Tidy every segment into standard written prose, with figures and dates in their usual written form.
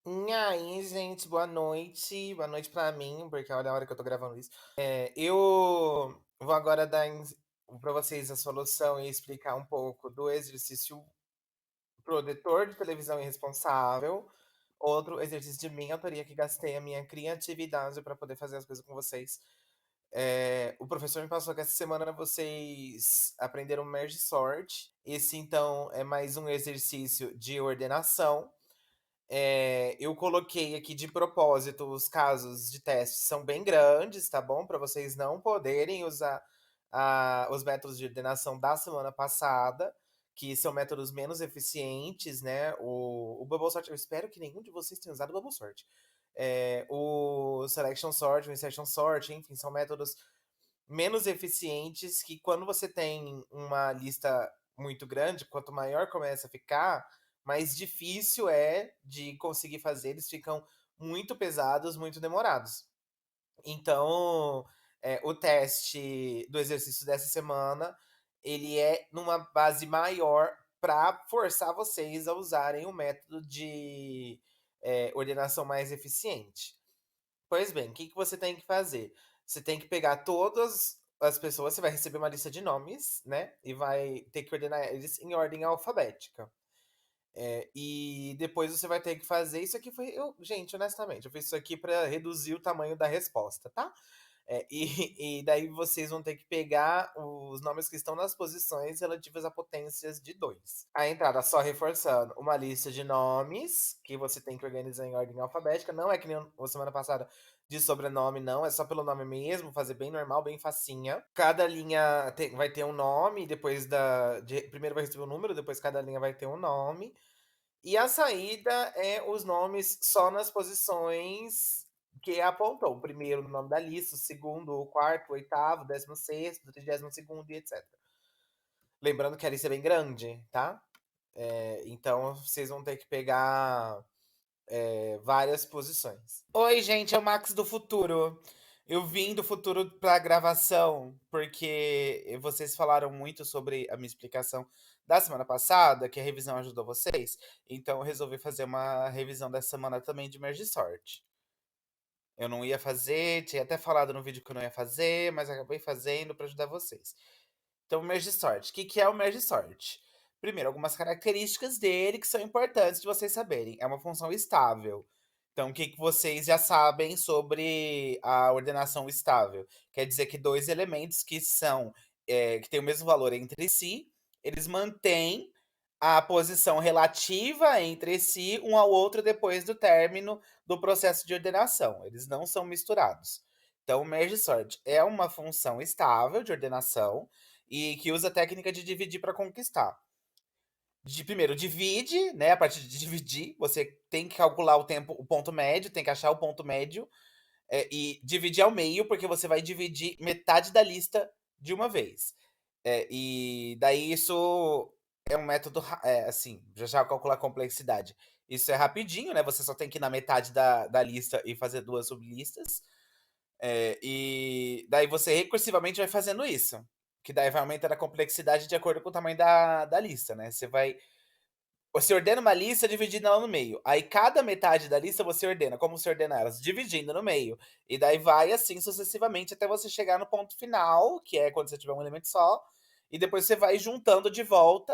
E aí, gente, boa noite. Boa noite pra mim, porque olha a hora que eu tô gravando isso. Eu vou agora dar pra vocês a solução e explicar um pouco do exercício protetor de televisão irresponsável. Outro exercício de minha autoria que gastei a minha criatividade pra poder fazer as coisas com vocês. O professor me passou que essa semana vocês aprenderam Merge Sort. Esse, então, é mais um exercício de ordenação. Eu coloquei aqui de propósito os casos de teste são bem grandes, tá bom? Para vocês não poderem usar os métodos de ordenação da semana passada, que são métodos menos eficientes, né? O Bubble Sort, eu espero que nenhum de vocês tenha usado o Bubble Sort. O Selection Sort, o Insertion Sort, enfim, são métodos menos eficientes que quando você tem uma lista muito grande, quanto maior começa a ficar, mais difícil é de conseguir fazer, eles ficam muito pesados, muito demorados. Então, o teste do exercício dessa semana, ele é numa base maior para forçar vocês a usarem o método de ordenação mais eficiente. Pois bem, o que que você tem que fazer? Você tem que pegar todas as pessoas, você vai receber uma lista de nomes, né? E vai ter que ordenar eles em ordem alfabética. E depois você vai ter que fazer. Isso aqui foi. Gente, honestamente, eu fiz isso aqui para reduzir o tamanho da resposta, tá? E daí vocês vão ter que pegar os nomes que estão nas posições relativas a potências de 2. A entrada, só reforçando, uma lista de nomes que você tem que organizar em ordem alfabética. Não é que nem a semana passada de sobrenome, não. É só pelo nome mesmo, fazer bem normal, bem facinha. Cada linha vai ter um nome, depois primeiro vai receber um número, depois cada linha vai ter um nome. E a saída é os nomes só nas posições que apontou. O primeiro no nome da lista, o segundo, o quarto, o oitavo, o 16º, o 32º e etc. Lembrando que a lista é bem grande, tá? Então vocês vão ter que pegar várias posições. Oi, gente, é o Max do futuro. Eu vim do futuro para a gravação porque vocês falaram muito sobre a minha explicação da semana passada, que a revisão ajudou vocês. Então eu resolvi fazer uma revisão dessa semana também de Merge Sort. Eu não ia fazer, tinha até falado no vídeo que eu não ia fazer, mas acabei fazendo para ajudar vocês. Então, o Merge Sort. O que que é o Merge Sort? Primeiro, algumas características dele que são importantes de vocês saberem. É uma função estável. Então, o que que vocês já sabem sobre a ordenação estável? Quer dizer que dois elementos que têm o mesmo valor entre si, eles mantêm a posição relativa entre si um ao outro depois do término do processo de ordenação. Eles não são misturados. Então, o Merge Sort é uma função estável de ordenação e que usa a técnica de dividir para conquistar. Primeiro, divide, né? A partir de dividir, você tem que calcular o tempo, o ponto médio, tem que achar o ponto médio e dividir ao meio, porque você vai dividir metade da lista de uma vez. E daí isso é um método, assim, já calcular a complexidade. Isso é rapidinho, né? Você só tem que ir na metade da lista e fazer duas sublistas. E daí você recursivamente vai fazendo isso. Que daí vai aumentando a complexidade de acordo com o tamanho da lista, né? Você ordena uma lista dividindo ela no meio. Aí cada metade da lista você ordena. Como você ordena elas? Dividindo no meio. E daí vai assim sucessivamente até você chegar no ponto final, que é quando você tiver um elemento só. E depois você vai juntando de volta,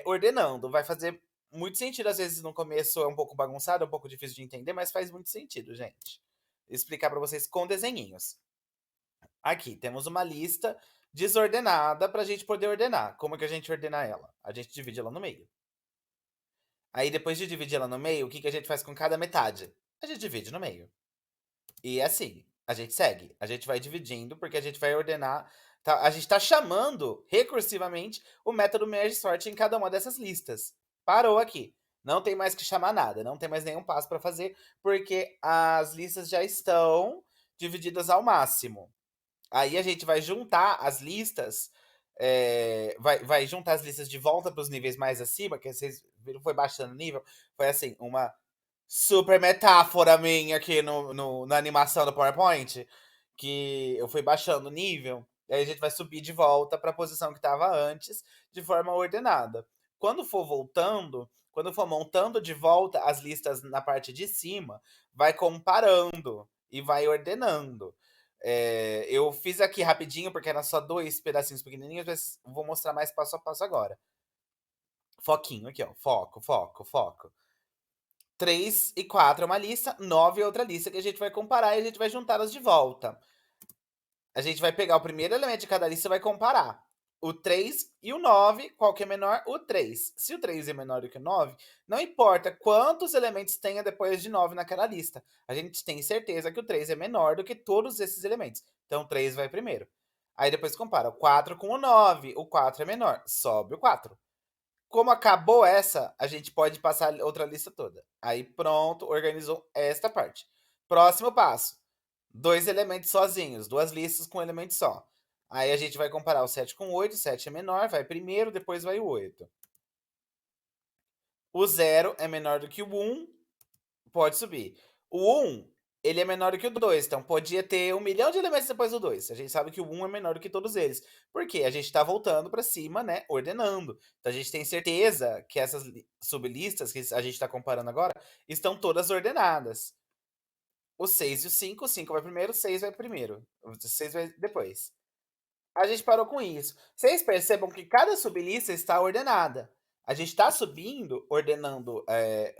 ordenando. Vai fazer muito sentido. Às vezes no começo é um pouco bagunçado, é um pouco difícil de entender, mas faz muito sentido, gente. Vou explicar para vocês com desenhinhos. Aqui temos uma lista desordenada para a gente poder ordenar. Como que a gente ordena ela? A gente divide ela no meio. Aí depois de dividir ela no meio, o que que a gente faz com cada metade? A gente divide no meio. E assim, a gente segue. A gente vai dividindo porque a gente vai ordenar. A gente está chamando recursivamente o método merge sort em cada uma dessas listas. Parou aqui. Não tem mais que chamar nada, não tem mais nenhum passo para fazer, porque as listas já estão divididas ao máximo. Aí a gente vai juntar as listas, vai juntar as listas de volta para os níveis mais acima, que vocês viram, foi baixando o nível. Foi assim, uma super metáfora minha aqui na animação do PowerPoint, que eu fui baixando o nível, e aí a gente vai subir de volta para a posição que estava antes, de forma ordenada. Quando for voltando, quando for montando de volta as listas na parte de cima, vai comparando e vai ordenando. Eu fiz aqui rapidinho, porque eram só 2 pedacinhos pequenininhos, mas vou mostrar mais passo a passo agora. Foquinho aqui, ó, foco, foco, foco. 3 e 4 é uma lista, 9 é outra lista que a gente vai comparar e a gente vai juntá-las de volta. A gente vai pegar o primeiro elemento de cada lista e vai comparar. O 3 e o 9, qual que é menor? O 3. Se o 3 é menor do que o 9, não importa quantos elementos tenha depois de 9 naquela lista. A gente tem certeza que o 3 é menor do que todos esses elementos. Então o 3 vai primeiro. Aí depois compara o 4 com o 9. O 4 é menor. Sobe o 4. Como acabou essa, a gente pode passar outra lista toda. Aí pronto, organizou esta parte. Próximo passo. 2 elementos sozinhos, 2 listas com elemento só. Aí a gente vai comparar o 7 com o 8, o 7 é menor, vai primeiro, depois vai o 8. O 0 é menor do que o 1, pode subir. O 1, ele é menor do que o 2, então podia ter 1 milhão de elementos depois do 2. A gente sabe que o 1 é menor do que todos eles. Por quê? A gente está voltando para cima, né, ordenando. Então a gente tem certeza que essas sublistas que a gente está comparando agora estão todas ordenadas. O 6 e o 5 vai primeiro, o 6 vai primeiro, o 6 vai depois. A gente parou com isso. Vocês percebam que cada sublista está ordenada. A gente está subindo, ordenando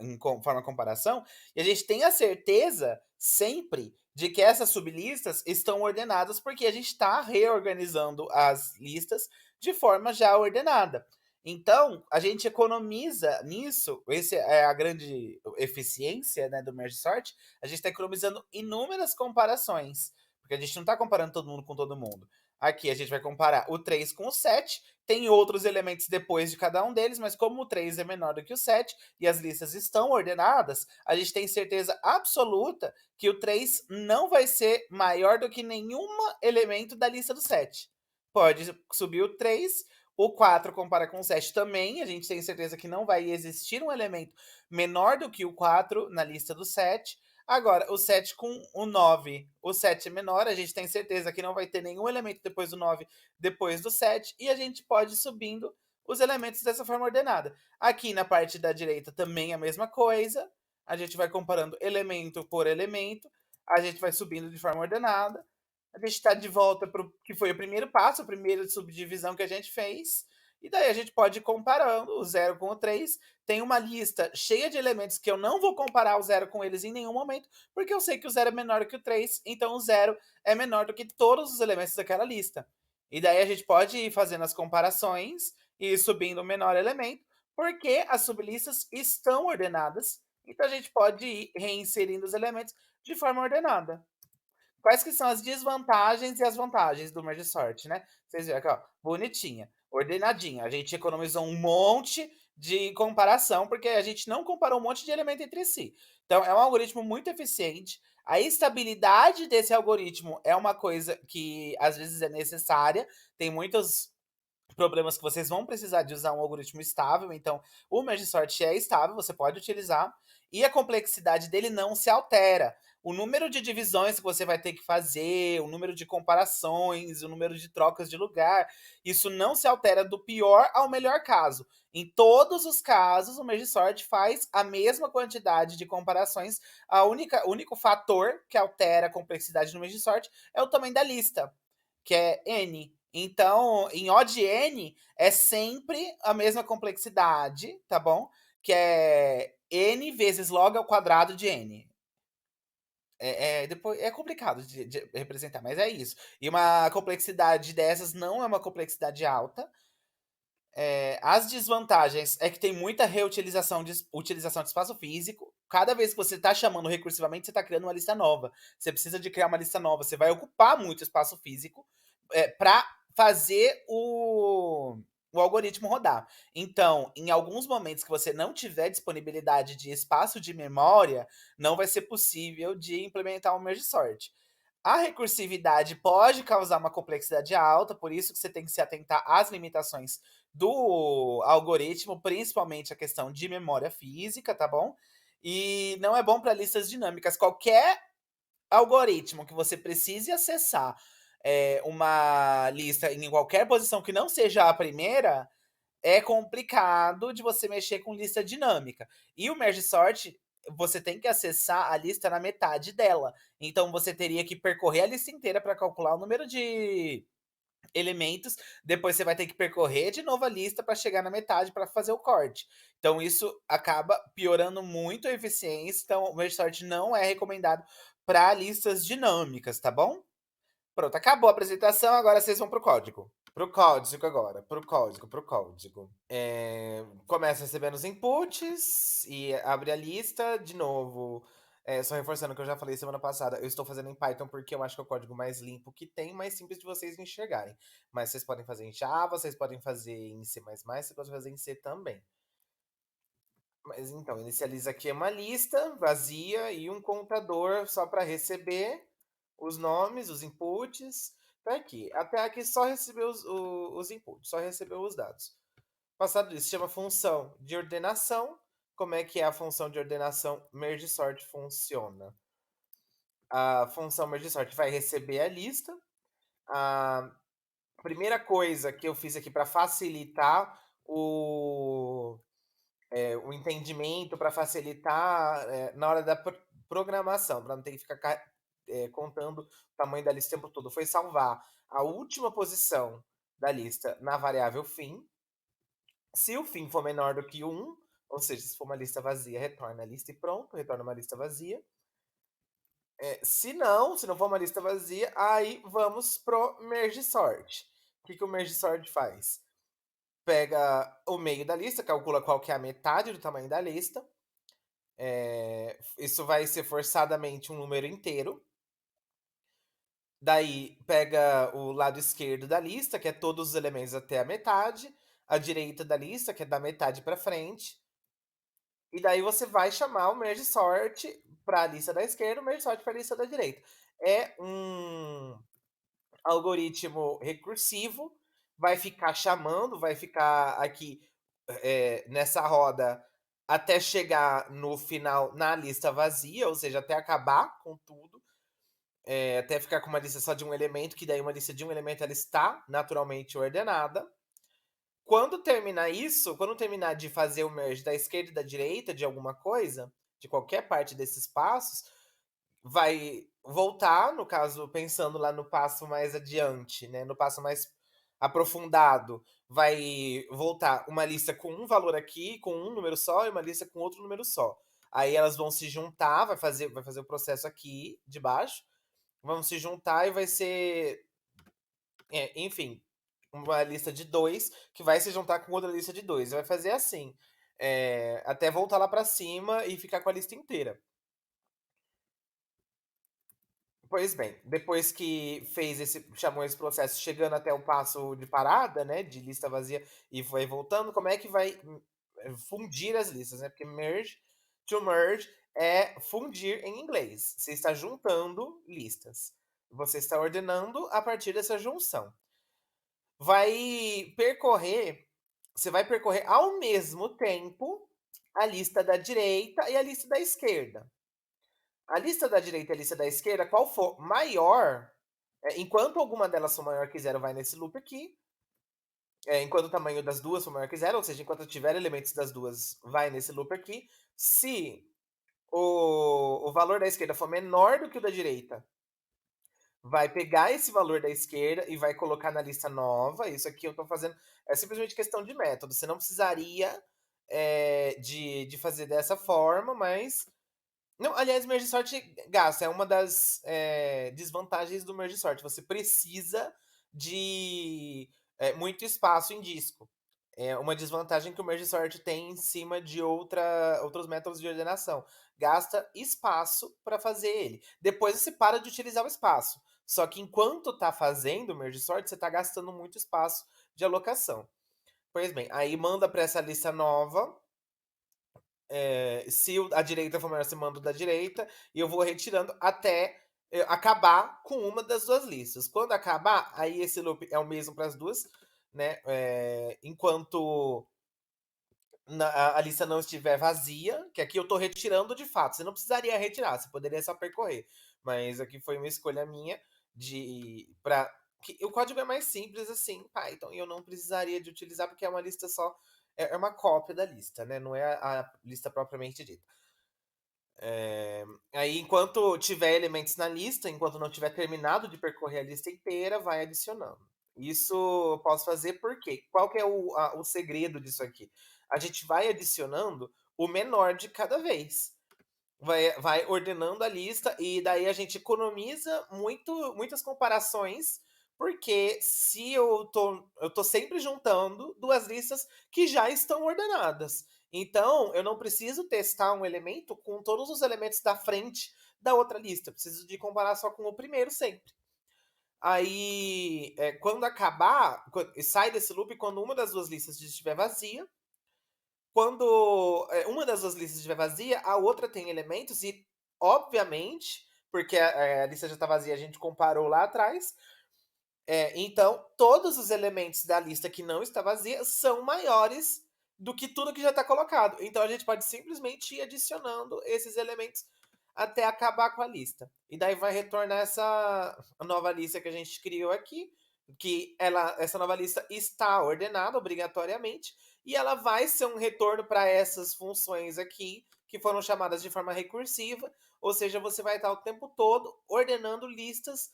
em forma de comparação, e a gente tem a certeza sempre de que essas sublistas estão ordenadas porque a gente está reorganizando as listas de forma já ordenada. Então, a gente economiza nisso, essa é a grande eficiência, né, do Merge Sort, a gente está economizando inúmeras comparações, porque a gente não está comparando todo mundo com todo mundo. Aqui a gente vai comparar o 3 com o 7. Tem outros elementos depois de cada um deles, mas como o 3 é menor do que o 7 e as listas estão ordenadas, a gente tem certeza absoluta que o 3 não vai ser maior do que nenhum elemento da lista do 7. Pode subir o 3, o 4 compara com o 7 também, a gente tem certeza que não vai existir um elemento menor do que o 4 na lista do 7. Agora, o 7 com o 9, o 7 é menor, a gente tem certeza que não vai ter nenhum elemento depois do 9, depois do 7, e a gente pode ir subindo os elementos dessa forma ordenada. Aqui na parte da direita também a mesma coisa, a gente vai comparando elemento por elemento, a gente vai subindo de forma ordenada, a gente está de volta para o que foi o primeiro passo, a primeira subdivisão que a gente fez, e daí a gente pode ir comparando o 0 com o 3. Tem uma lista cheia de elementos que eu não vou comparar o 0 com eles em nenhum momento, porque eu sei que o 0 é menor que o 3, então o 0 é menor do que todos os elementos daquela lista. E daí a gente pode ir fazendo as comparações e ir subindo o menor elemento, porque as sublistas estão ordenadas, então a gente pode ir reinserindo os elementos de forma ordenada. Quais que são as desvantagens e as vantagens do Merge Sort, né? Vocês viram aqui, ó, bonitinha, ordenadinha. A gente economizou um monte de comparação, porque a gente não comparou um monte de elemento entre si. Então, é um algoritmo muito eficiente. A estabilidade desse algoritmo é uma coisa que às vezes é necessária. Tem muitos problemas que vocês vão precisar de usar um algoritmo estável, então o Merge Sort é estável, você pode utilizar, e a complexidade dele não se altera. O número de divisões que você vai ter que fazer, o número de comparações, o número de trocas de lugar, isso não se altera do pior ao melhor caso. Em todos os casos, o Merge Sort faz a mesma quantidade de comparações. O único fator que altera a complexidade no Merge Sort é o tamanho da lista, que é n. Então, em O de n é sempre a mesma complexidade, tá bom? Que é n vezes log ao quadrado de n. Depois, é complicado de representar, mas é isso. E uma complexidade dessas não é uma complexidade alta. As desvantagens é que tem muita reutilização de utilização de espaço físico. Cada vez que você está chamando recursivamente, você está criando uma lista nova. Você precisa de criar uma lista nova. Você vai ocupar muito espaço físico para fazer o algoritmo rodar. Então, em alguns momentos que você não tiver disponibilidade de espaço de memória, não vai ser possível de implementar o merge sort. A recursividade pode causar uma complexidade alta, por isso que você tem que se atentar às limitações do algoritmo, principalmente a questão de memória física, tá bom? E não é bom para listas dinâmicas. Qualquer algoritmo que você precise acessar uma lista em qualquer posição que não seja a primeira, é complicado de você mexer com lista dinâmica. E o Merge Sort, você tem que acessar a lista na metade dela. Então você teria que percorrer a lista inteira para calcular o número de elementos, depois você vai ter que percorrer de novo a lista para chegar na metade para fazer o corte. Então isso acaba piorando muito a eficiência, então o Merge Sort não é recomendado para listas dinâmicas, tá bom? Pronto, acabou a apresentação, agora vocês vão pro código. Pro código agora, pro código. Começa recebendo os inputs e abre a lista de novo. Só reforçando o que eu já falei semana passada, eu estou fazendo em Python porque eu acho que é o código mais limpo que tem, mais simples de vocês enxergarem. Mas vocês podem fazer em Java, vocês podem fazer em C++, vocês podem fazer em C também. Mas então, inicializa aqui uma lista vazia e um contador só para receber os nomes, os inputs. Tá aqui. Até aqui só recebeu os inputs, só recebeu os dados. Passado isso, chama função de ordenação. Como é que é a função de ordenação merge sort funciona? A função merge sort vai receber a lista. A primeira coisa que eu fiz aqui para facilitar o entendimento, para facilitar na hora da programação, para não ter que ficar contando o tamanho da lista o tempo todo, foi salvar a última posição da lista na variável fim. Se o fim for menor do que 1, ou seja, se for uma lista vazia, retorna a lista e pronto, retorna uma lista vazia. Se não for uma lista vazia, aí vamos pro merge sort. O que o merge sort faz? Pega o meio da lista, calcula qual que é a metade do tamanho da lista. Isso vai ser forçadamente um número inteiro. Daí pega o lado esquerdo da lista, que é todos os elementos até a metade, a direita da lista, que é da metade para frente. E daí você vai chamar o merge sort para a lista da esquerda, o merge sort para a lista da direita. É um algoritmo recursivo, vai ficar chamando, vai ficar aqui nessa roda até chegar no final na lista vazia, ou seja, até acabar com tudo, até ficar com uma lista só de um elemento, que daí uma lista de um elemento ela está naturalmente ordenada. Quando terminar isso, quando terminar de fazer o merge da esquerda e da direita de alguma coisa, de qualquer parte desses passos, vai voltar, no caso, pensando lá no passo mais adiante, né, no passo mais aprofundado, vai voltar uma lista com um valor aqui, com um número só, e uma lista com outro número só. Aí elas vão se juntar, vai fazer o processo aqui de baixo, vão se juntar e vai ser, enfim, uma lista de 2 que vai se juntar com outra lista de 2. Vai fazer assim, até voltar lá para cima e ficar com a lista inteira. Pois bem, depois que chamou esse processo chegando até o passo de parada, né, de lista vazia e foi voltando, como é que vai fundir as listas, né? Porque to merge é fundir em inglês. Você está juntando listas. Você está ordenando a partir dessa junção. Você vai percorrer ao mesmo tempo a lista da direita e a lista da esquerda. A lista da direita e a lista da esquerda, qual for maior, enquanto alguma delas for maior que zero, vai nesse loop aqui. Enquanto o tamanho das duas for maior que zero, ou seja, enquanto tiver elementos das duas, vai nesse loop aqui. Se o valor da esquerda for menor do que o da direita, vai pegar esse valor da esquerda e vai colocar na lista nova. Isso aqui eu estou fazendo. É simplesmente questão de método. Você não precisaria de fazer dessa forma, mas. Não, aliás, Merge Sort gasta. É uma das desvantagens do Merge Sort. Você precisa de muito espaço em disco. É uma desvantagem que o Merge Sort tem em cima de outros métodos de ordenação. Gasta espaço para fazer ele. Depois você para de utilizar o espaço. Só que enquanto está fazendo o Merge Sort, você está gastando muito espaço de alocação. Pois bem, aí manda para essa lista nova. Se a direita for maior, você manda da direita. E eu vou retirando até acabar com uma das duas listas. Quando acabar, aí esse loop é o mesmo para as duas, né? Enquanto a lista não estiver vazia, que aqui eu estou retirando de fato. Você não precisaria retirar, você poderia só percorrer. Mas aqui foi uma escolha minha o código é mais simples, assim, em Python, e eu não precisaria de utilizar, porque é uma lista só, é uma cópia da lista, né, não é a lista propriamente dita. Aí, enquanto tiver elementos na lista, enquanto não tiver terminado de percorrer a lista inteira, vai adicionando. Isso eu posso fazer por quê? Qual que é o segredo disso aqui? A gente vai adicionando o menor de cada vez. Vai ordenando a lista e daí a gente economiza muitas comparações, porque se eu tô sempre juntando duas listas que já estão ordenadas. Então, eu não preciso testar um elemento com todos os elementos da frente da outra lista. Eu preciso de comparar só com o primeiro sempre. Aí, quando acabar, sai desse loop quando uma das duas listas estiver vazia. Quando uma das duas listas estiver vazia, a outra tem elementos e, obviamente, porque a lista já está vazia, a gente comparou lá atrás. Então, todos os elementos da lista que não está vazia são maiores do que tudo que já está colocado. Então, a gente pode simplesmente ir adicionando esses elementos até acabar com a lista. E daí vai retornar essa nova lista que a gente criou aqui, que essa nova lista está ordenada obrigatoriamente, e ela vai ser um retorno para essas funções aqui, que foram chamadas de forma recursiva, ou seja, você vai estar o tempo todo ordenando listas,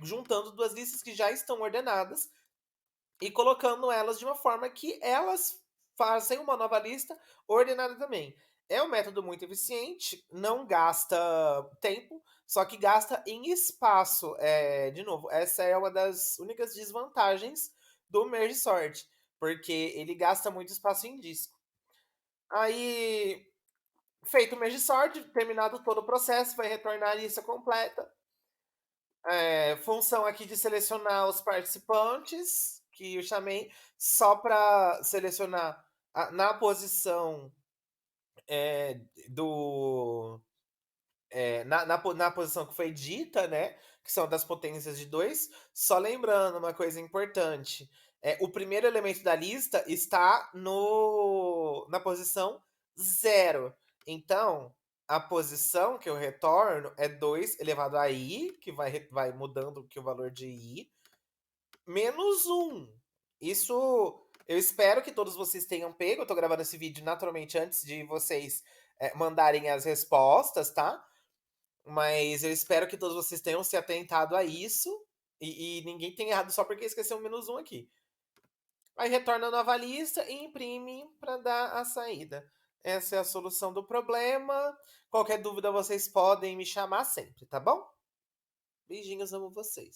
juntando duas listas que já estão ordenadas e colocando elas de uma forma que elas fazem uma nova lista ordenada também. É um método muito eficiente, não gasta tempo, só que gasta em espaço. De novo, essa é uma das únicas desvantagens do Merge Sort, porque ele gasta muito espaço em disco. Aí, feito o Merge Sort, terminado todo o processo, vai retornar a lista completa. Função aqui de selecionar os participantes, que eu chamei só para selecionar na posição do. Na posição que foi dita, né? Que são das potências de 2. Só lembrando uma coisa importante: o primeiro elemento da lista está na posição 0. Então, a posição que eu retorno é 2 elevado a i, que vai mudando que o valor de i, menos 1. Isso eu espero que todos vocês tenham pego. Eu tô gravando esse vídeo naturalmente antes de vocês mandarem as respostas, tá? Mas eu espero que todos vocês tenham se atentado a isso e ninguém tenha errado só porque esqueceu o menos 1 aqui. Aí retorna a nova lista e imprime para dar a saída. Essa é a solução do problema. Qualquer dúvida vocês podem me chamar sempre, tá bom? Beijinhos, amo vocês.